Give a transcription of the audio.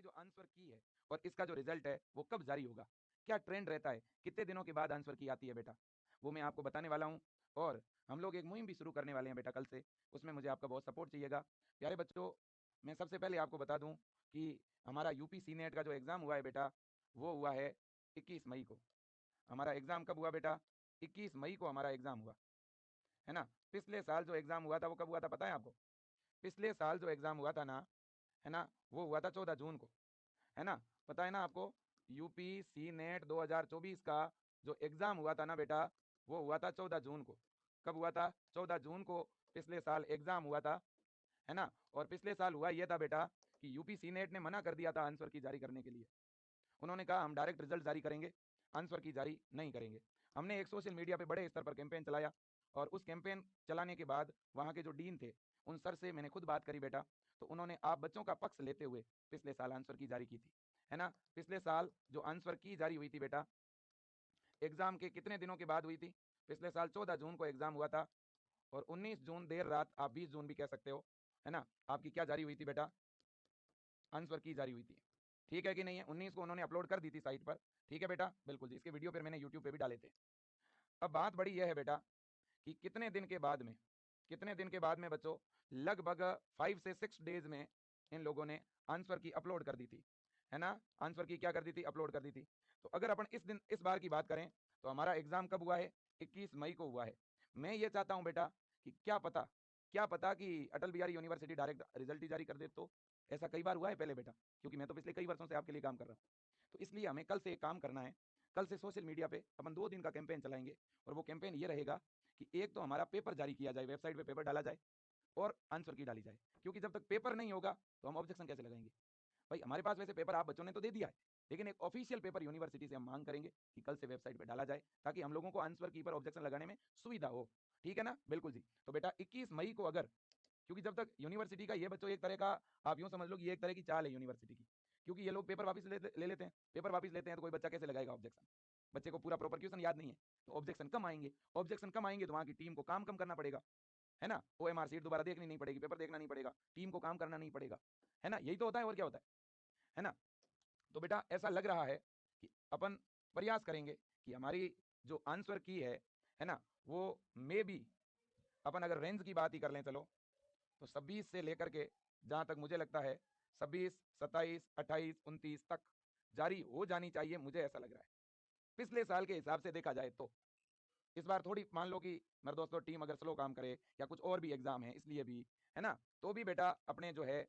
जो आंसर की है और इसका जो रिजल्ट है वो कब जारी होगा, क्या ट्रेंड रहता है, कितने दिनों के बाद आंसर की आती है बेटा, वो मैं आपको बताने वाला हूँ। और हम लोग एक मुहिम भी शुरू करने वाले हैं बेटा कल से, उसमें मुझे आपका बहुत सपोर्ट चाहिएगा। प्यारे बच्चों, मैं सबसे पहले आपको बता दूं कि हमारा यूपी सी नेट का जो एग्ज़ाम हुआ है बेटा, वो हुआ है 21 मई को। हमारा एग्ज़ाम कब हुआ बेटा? 21 मई को हमारा एग्ज़ाम हुआ है ना। पिछले साल जो एग्ज़ाम हुआ था वो कब हुआ था पता है आपको? पिछले साल जो एग्ज़ाम हुआ था ना, है ना, वो हुआ था 14 जून को, है ना। पता है ना आपको? यूपी सी नेट 2024 का जो एग्ज़ाम हुआ था ना बेटा, वो हुआ था 14 जून को। कब हुआ था? 14 जून को पिछले साल एग्ज़ाम हुआ था, है ना। और पिछले साल हुआ ये था बेटा कि यूपी सी नेट ने मना कर दिया था आंसर की जारी करने के लिए। उन्होंने कहा हम डायरेक्ट रिजल्ट जारी करेंगे, आंसर की जारी नहीं करेंगे। हमने एक सोशल मीडिया पे बड़े स्तर पर कैंपेन चलाया, और उस कैंपेन चलाने के बाद वहाँ के जो डीन थे, उन सर से मैंने खुद बात करी बेटा, तो उन्होंने आप बच्चों का पक्ष लेते हुए पिछले साल आंसर की जारी की थी, है ना। पिछले साल जो आंसर की जारी हुई थी बेटा, एग्जाम के कितने दिनों के बाद हुई थी? पिछले साल 14 जून को एग्जाम हुआ था, और 19 जून देर रात, आप 20 जून भी कह सकते हो, है ना, आपकी क्या जारी हुई थी बेटा? आंसर की जारी हुई थी। ठीक है कि नहीं है? 19 को उन्होंने अपलोड कर दी थी साइट पर। ठीक है बेटा, बिल्कुल जी, इसके वीडियो फिर मैंने यूट्यूब पे भी डाले थे। अब बात बड़ी यह है बेटा कि कितने दिन के बाद में, कितने दिन के बाद में बच्चों, लगभग 5 से 6 डेज में इन लोगों ने आंसर की अपलोड कर दी थी, है ना। आंसर की क्या कर दी थी? अपलोड कर दी थी। तो अगर अपन इस बार की बात करें, तो हमारा एग्जाम कब हुआ है? 21 मई को हुआ है। मैं ये चाहता हूं बेटा कि क्या पता कि Atal Bihari university direct result ही जारी कर दे। तो ऐसा कई बार हुआ है पहले बेटा, क्योंकि मैं तो पिछले कई वर्षों से आपके लिए काम कर रहा हूँ। तो इसलिए हमें कल से एक काम करना है। कल से सोशल मीडिया पे अपन 2 दिन का कैंपेन चलाएंगे, और वो कैंपेन ये रहेगा कि एक तो हमारा पेपर जारी किया जाए, वेबसाइट पे पेपर डाला जाए, और आंसर की डाली जाए। क्योंकि जब तक पेपर नहीं होगा तो हम ऑब्जेक्शन कैसे लगाएंगे? भाई हमारे पास वैसे पेपर आप बच्चों ने तो दे दिया है, लेकिन एक ऑफिशियल पेपर यूनिवर्सिटी से हम मांग करेंगे कि कल से वेबसाइट पे डाला जाए, ताकि हम लोगों को आंसर की पर ऑब्जेक्शन लगाने में सुविधा हो। ठीक है ना? बिल्कुल जी। तो बेटा 21 मई को, अगर, क्योंकि जब तक यूनिवर्सिटी का ये बच्चों एक तरह का, आप यूं समझ लो कि ये एक तरह की चाल है यूनिवर्सिटी की, क्योंकि ये लोग पेपर वापस ले लेते हैं। पेपर वापस लेते हैं तो कोई बच्चा कैसे लगाएगा ऑब्जेक्शन? बच्चे को पूरा प्रॉपर क्वेश्चन याद नहीं है, तो ऑब्जेक्शन कम आएंगे। ऑब्जेक्शन कम आएंगे तो वहां की टीम को काम कम करना पड़ेगा, है ना। OMR सीट दोबारा देखनी नहीं पड़ेगी, पेपर देखना नहीं पड़ेगा, टीम को काम करना नहीं पड़ेगा, है ना। यही तो होता है, और क्या होता है ना। तो बेटा ऐसा लग रहा है कि अपन प्रयास करेंगे कि हमारी जो आंसर की है ना, वो मे बी, अपन अगर रेंज की बात ही कर लें चलो, तो 26 से लेकर के, जहां तक मुझे लगता है 26, 27, 28, 29 तक जारी हो जानी चाहिए, मुझे ऐसा लग रहा है। पिछले साल के हिसाब से देखा जाए तो इस बार थोड़ी, मान लो कि मेरे दोस्तों टीम अगर स्लो काम करे, या कुछ और भी एग्जाम है इसलिए भी, है ना, तो भी बेटा अपने जो है